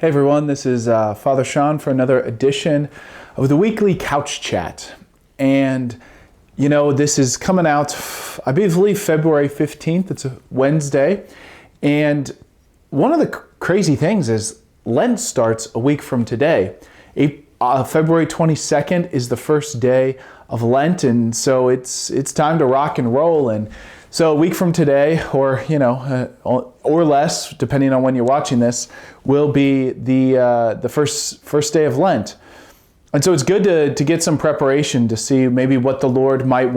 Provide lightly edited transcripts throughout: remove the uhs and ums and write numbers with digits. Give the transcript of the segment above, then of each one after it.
Hey everyone, this is Father Sean for another edition of the weekly Couch Chat. And this is coming out, I believe, February 15th. It's a Wednesday. And one of the crazy things is Lent starts a week from today. February 22nd is the first day of Lent, and so it's time to rock and roll. And so a week from today, or less, depending on when you're watching this, will be the first day of Lent. And so it's good to get some preparation to see maybe what the Lord might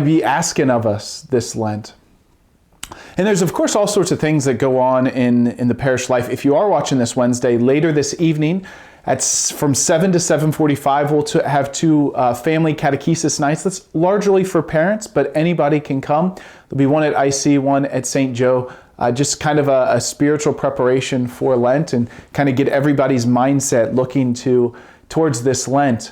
be asking of us this Lent. And there's, of course, all sorts of things that go on in the parish life. If you are watching this Wednesday, later this evening, from 7 to 7:45, we'll have two family catechesis nights. That's largely for parents, but anybody can come. There'll be one at IC, one at St. Joe, just kind of a spiritual preparation for Lent and kind of get everybody's mindset looking towards this Lent.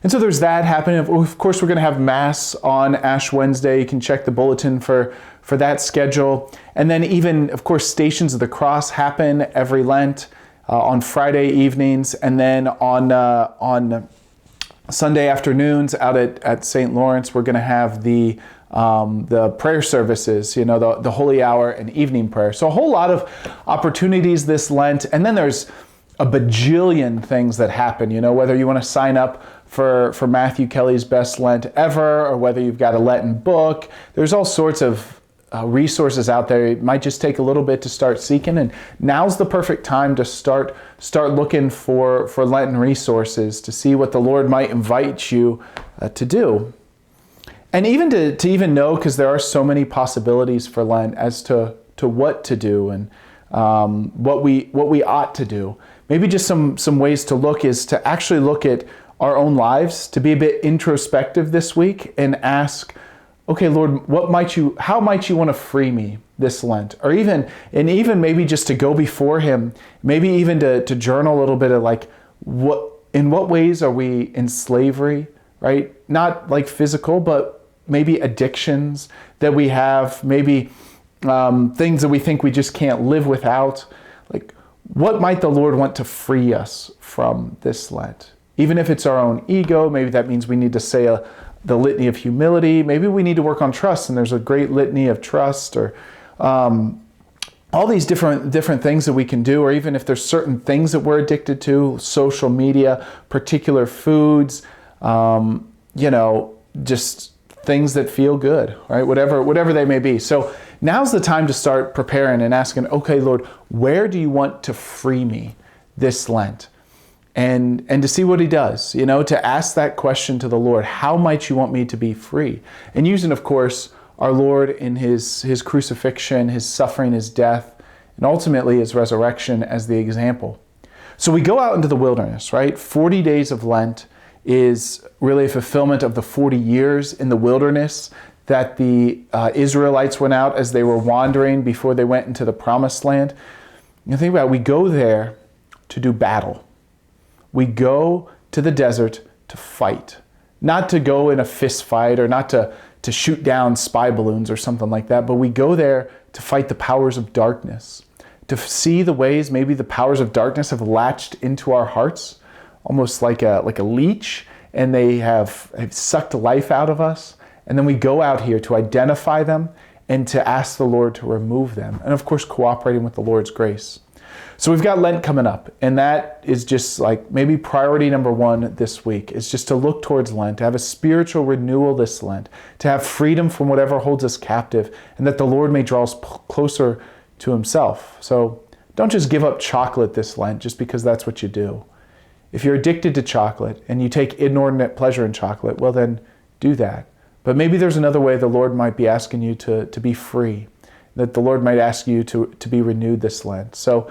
And so there's that happening. Of course, we're going to have Mass on Ash Wednesday. You can check the bulletin for that schedule. And then even, of course, Stations of the Cross happen every Lent on Friday evenings. And then on Sunday afternoons out at St. Lawrence, we're going to have the prayer services, the Holy Hour and evening prayer. So a whole lot of opportunities this Lent. And then there's a bajillion things that happen, whether you want to sign up for Matthew Kelly's Best Lent Ever, or whether you've got a Lenten book. There's all sorts of resources out there. It might just take a little bit to start seeking, and now's the perfect time to start looking for Lenten resources to see what the Lord might invite you to do. And even to even know, because there are so many possibilities for Lent as to what to do and what we ought to do. Maybe just some ways to look is to actually look at our own lives, to be a bit introspective this week and ask, okay, Lord, how might you want to free me this Lent? Or even maybe just to go before Him, maybe even to journal a little bit of in what ways are we in slavery, right? Not like physical, but maybe addictions that we have, maybe things that we think we just can't live without. Like, what might the Lord want to free us from this Lent? Even if it's our own ego, maybe that means we need to say the litany of humility. Maybe we need to work on trust, and there's a great litany of trust, or all these different things that we can do. Or even if there's certain things that we're addicted to, social media, particular foods, just things that feel good, right? Whatever they may be. So now's the time to start preparing and asking, okay, Lord, where do you want to free me this Lent? And to see what He does, to ask that question to the Lord, how might you want me to be free? And using, of course, our Lord in His crucifixion, His suffering, His death, and ultimately His resurrection as the example. So we go out into the wilderness, right? 40 days of Lent is really a fulfillment of the 40 years in the wilderness that the Israelites went out as they were wandering before they went into the Promised Land. Think about it, we go there to do battle. We go to the desert to fight, not to go in a fist fight or not to shoot down spy balloons or something like that, but we go there to fight the powers of darkness, to see the ways maybe the powers of darkness have latched into our hearts, almost like a leech, and they have sucked life out of us. And then we go out here to identify them and to ask the Lord to remove them. And of course, cooperating with the Lord's grace. So we've got Lent coming up, and that is just like maybe priority number one this week is just to look towards Lent, to have a spiritual renewal this Lent, to have freedom from whatever holds us captive, and that the Lord may draw us closer to Himself. So don't just give up chocolate this Lent just because that's what you do. If you're addicted to chocolate and you take inordinate pleasure in chocolate, well then do that. But maybe there's another way the Lord might be asking you to be free, that the Lord might ask you to be renewed this Lent. So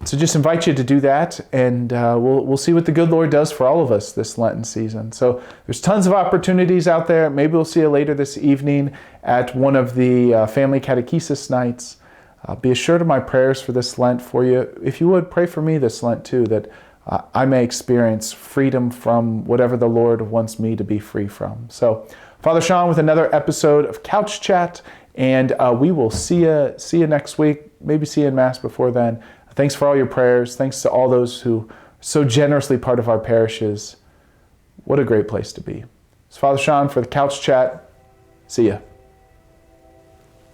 just invite you to do that, and we'll see what the good Lord does for all of us this Lenten season. So there's tons of opportunities out there. Maybe we'll see you later this evening at one of the family catechesis nights. Be assured of my prayers for this Lent for you. If you would, pray for me this Lent too, that I may experience freedom from whatever the Lord wants me to be free from. So Father Sean with another episode of Couch Chat, and we will see you next week. Maybe see you in Mass before then. Thanks for all your prayers. Thanks to all those who are so generously part of our parishes. What a great place to be. It's Father Sean for the Couch Chat. See ya.